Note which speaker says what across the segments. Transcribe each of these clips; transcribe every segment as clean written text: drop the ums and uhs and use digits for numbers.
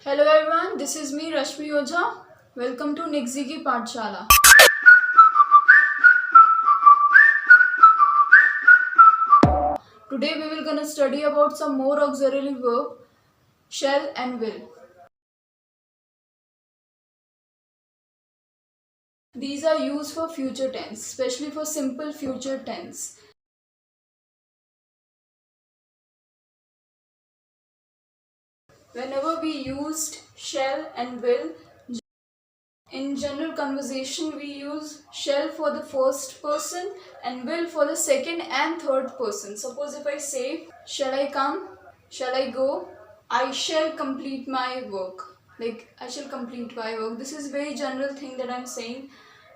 Speaker 1: Hello everyone, this is me Rashmi Ojha. Welcome to Nixigi Pathshala. Today we will gonna study about some more auxiliary verb, shall and will. These are used for future tense, especially for simple future tense. Whenever we used shall and will, in general conversation we use shall for the first person and will for the second and third person. Suppose if I say, shall I come? Shall I go? I shall complete my work. Like, I shall complete my work. This is very general thing that I'm saying.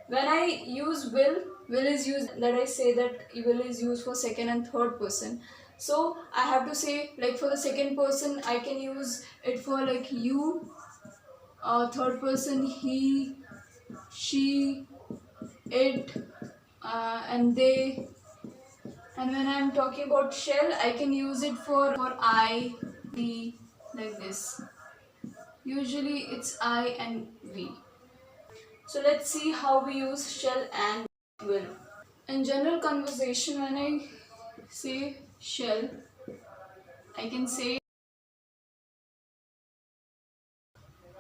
Speaker 1: When I use will is used, that I say that will is used for second and third person. So I have to say, like, for the second person, I can use it for like you, third person, he, she, it, and they. And when I'm talking about shall, I can use it for I, we, like this. Usually it's I and we. So let's see how we use shall and will. In general conversation, when I say shall, I can say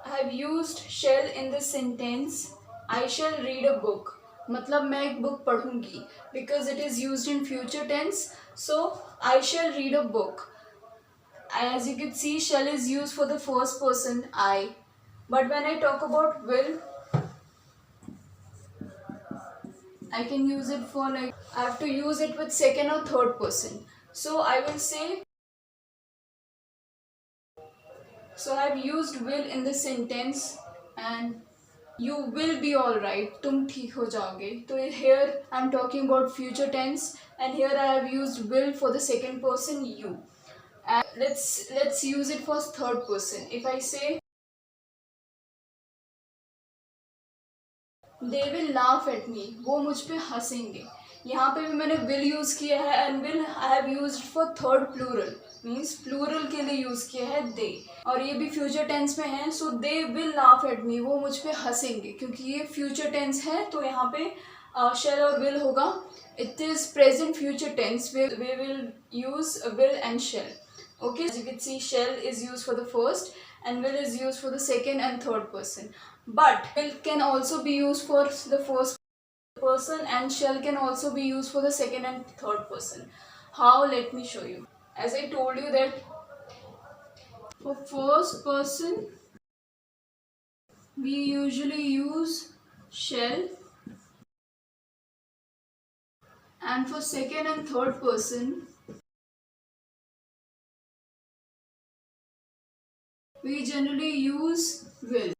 Speaker 1: I have used shall in the sentence I shall read a book. मतलब मैं एक book पढ़ूंगी, because it is used in future tense. So I shall read a book. As you can see, shall is used for the first person I. But when I talk about will, I can use it for like, I have to use it with second or third person. So I will say, so I have used will in the sentence and you will be alright, तुम ठीक हो जाओगे. So here I am talking about future tense and here I have used will for the second person you. And let's use it for third person. If I say, they will laugh at me, वो मुझ पे हंसेंगे. यहाँ पे भी मैंने will use किया है and will I have used for third plural, means plural के लिए यूज किया है they. और ये भी future tense में है, so they will laugh at me, वो मुझ पे हंसेंगे. क्योंकि ये future tense है तो यहाँ पे shall और will होगा. It is present future tense where we will use will and shall. Okay, as you can see, shall is used for the first and will is used for the second and third person. But will can also be used for the first person and shall can also be used for the second and third person. How? Let me show you. As I told you that for first person we usually use shall, and for second and third person we generally use will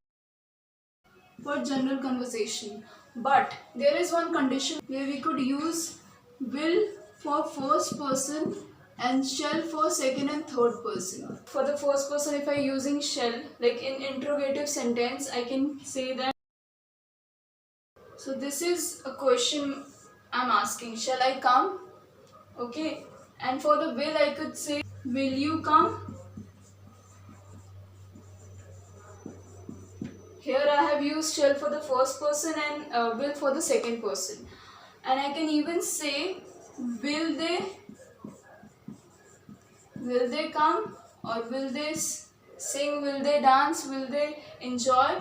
Speaker 1: for general conversation. But there is one condition where we could use will for first person and shall for second and third person. For the first person, if I using shall, like in interrogative sentence, I can say that. So this is a question I'm asking. Shall I come? Okay. And for the will, I could say, will you come? Here I have used shall for the first person and will for the second person. And I can even say, will they come, or will they sing, will they dance, will they enjoy.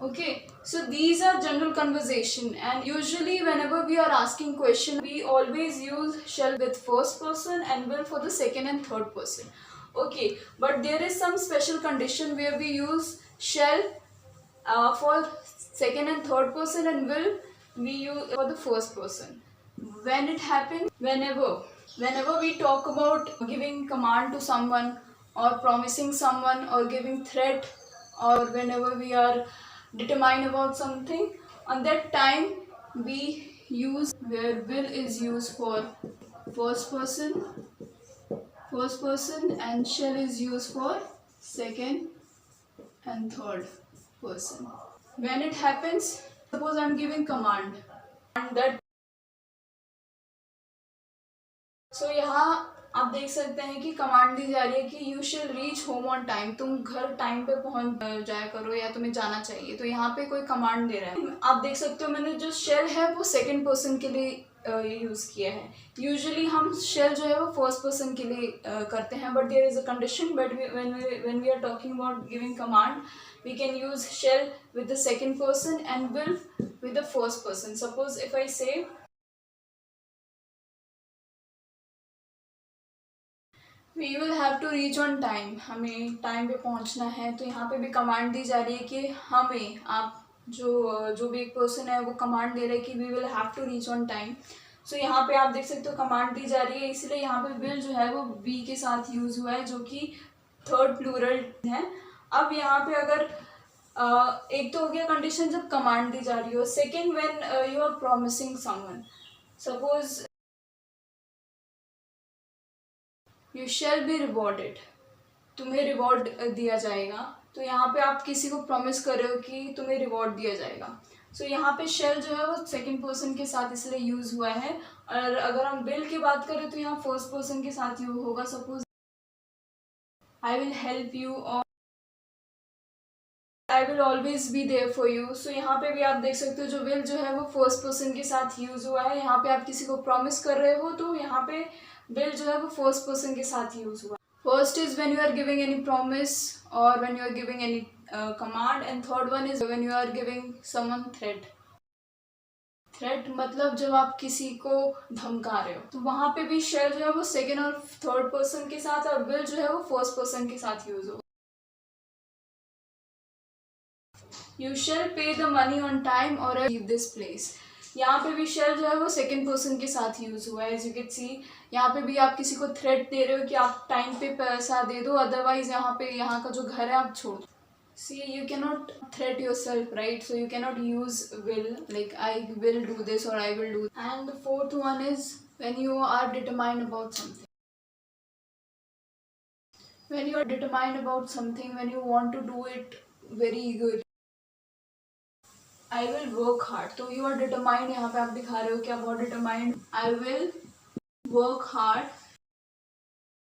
Speaker 1: Okay, so these are general conversation, and usually whenever we are asking question we always use shall with first person and will for the second and third person. Okay, but there is some special condition where we use shall for second and third person and will we use for the first person. When it happens, whenever we talk about giving command to someone or promising someone or giving threat, or whenever we are determined about something, on that time we use where will is used for first person and shall is used for second and third person. When it happens, suppose I'm giving command and that, so यहाँ आप देख सकते हैं कि command दी जा रही है कि you shall reach home on time, तुम घर टाइम पे पहुंच जाया करो या तुम्हें जाना चाहिए। तो यहाँ पे कोई कमांड दे रहा है। आप देख सकते हो मैंने जो शेल है वो सेकंड पर्सन के लिए यूज़ किया है। यूजुअली हम शेल जो है वो फर्स्ट पर्सन के लिए करते हैं, but there is a condition, but when we are talking about giving command we can use shall with the second person and will with the first person. Suppose if I say we will have to reach on time, हमें time पे पहुंचना है, तो यहाँ पे भी command दी जा रही है कि हमें, आप जो भी एक पर्सन है वो कमांड दे रहे हैं कि we will have to reach on time. So यहाँ पे आप देख सकते हो कमांड दी जा रही है, इसलिए यहाँ पे विल जो है वो वी के साथ यूज हुआ है, जो कि थर्ड प्लूरल है। अब यहाँ पे अगर एक तो हो गया कंडीशन जब कमांड दी जा रही हो। Second, when you are promising someone, suppose you shall be rewarded, तुम्हें रिवॉर्ड दिया जाएगा। तो यहाँ पे आप किसी को प्रॉमिस कर रहे हो कि तुम्हें रिवॉर्ड दिया जाएगा। सो यहाँ पे शेल जो है वो सेकंड पर्सन के साथ इसलिए यूज हुआ है। और अगर हम विल की बात करें तो यहाँ फर्स्ट पर्सन के साथ यूज होगा। Suppose I will help you और I will always be there for you. So यहाँ पे भी आप देख सकते हो जो विल जो है वो फर्स्ट पर्सन के साथ यूज हुआ है। यहाँ पे आप किसी को प्रॉमिस कर रहे हो तो यहाँ पे विल जो है वो फर्स्ट पर्सन के साथ यूज हुआ। First is when you are giving any promise or when you are giving any command, and third one is when you are giving someone threat. Threat मतलब जब आप किसी को धमका रहे हो, तो वहां पे भी शेल जो है वो सेकेंड और थर्ड पर्सन के साथ, और विल जो है वो फर्स्ट पर्सन के साथ यूज होगा। यू शेल पे द मनी ऑन टाइम और लीव दिस प्लेस, यहाँ पे भी शेल जो है वो सेकंड पर्सन के साथ यूज हुआ है। एज यू कैन सी यहाँ पे भी आप किसी को थ्रेट दे रहे हो कि आप टाइम पे पैसा दे दो, अदरवाइज यहाँ का जो घर है आप छोड़ दो। See you can not threat yourself, right? So you can not use will like I will do this और I will do. And the fourth one is when you are determined about something, when you are determined about something, when you want to do it very eagerly, I will work hard, तो you are determined, यहाँ पे आप दिखा रहे हो कि आप बहुत determined। I will work hard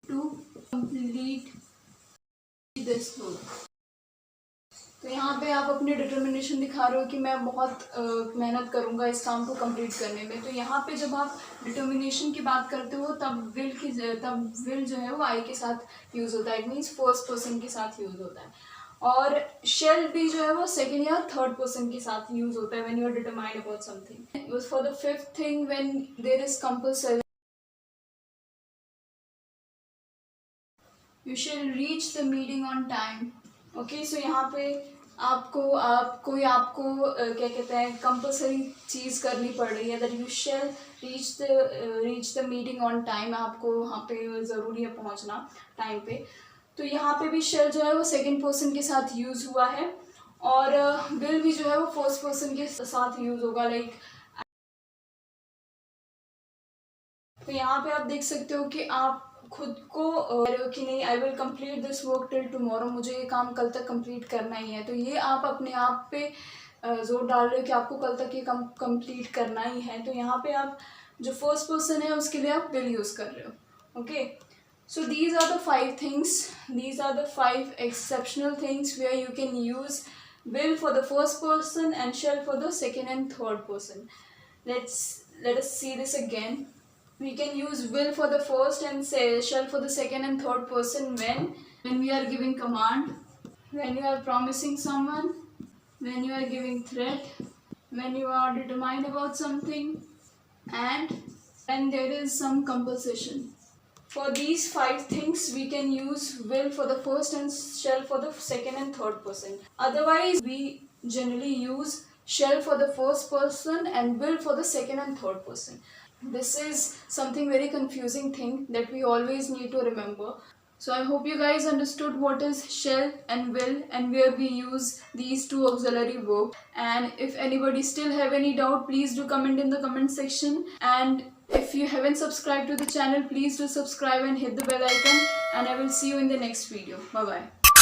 Speaker 1: to complete this work, तो यहाँ पे आप अपनी डिटर्मिनेशन दिखा रहे हो कि मैं बहुत मेहनत करूँगा इस काम को कंप्लीट करने में। तो यहाँ पे जब आप डिटर्मिनेशन की बात करते हो तब विल जो है वो आई के साथ यूज़ होता है, इट मीन्स फर्स्ट पर्सन के साथ यूज़ होता है। और शेल भी जो है वो सेकेंड या थर्ड पर्सन के साथ यूज होता है when you are determined about something. For the fifth thing, when there is compulsory, you shall reach the meeting on time. Okay, so यहाँ पे आपको क्या कहते हैं, कंपल्सरी चीज़ करनी पड़ रही है, that you shall reach the meeting on time, आपको वहाँ पे ज़रूरी है पहुँचना टाइम पे। तो यहाँ पे भी शेल जो है वो सेकंड पर्सन के साथ यूज हुआ है, और विल भी जो है वो फर्स्ट पर्सन के साथ यूज होगा, लाइक। तो यहाँ पे आप देख सकते हो कि आप खुद को कह रहे हो कि नहीं, I will complete this work till tomorrow, मुझे ये काम कल तक कंप्लीट करना ही है। तो ये आप अपने आप पे जोर डाल रहे हो कि आपको कल तक ये काम कंप्लीट करना ही है। तो यहाँ पे आप जो फर्स्ट पर्सन है उसके लिए आप विल यूज़ कर रहे हो। Okay, so these are the 5 things, these are the 5 exceptional things where you can use will for the first person and shall for the second and third person. Let us see this again. We can use will for the first and shall for the second and third person when we are giving command, when you are promising someone, when you are giving threat, when you are determined about something, and when there is some compulsion. For these 5 things, we can use will for the first and shall for the second and third person. Otherwise, we generally use shall for the first person and will for the second and third person. This is something very confusing thing that we always need to remember. So I hope you guys understood what is shall and will and where we use these 2 auxiliary verbs. And if anybody still have any doubt, please do comment in the comment section. And if you haven't subscribed to the channel, please do subscribe and hit the bell icon. And I will see you in the next video. Bye bye.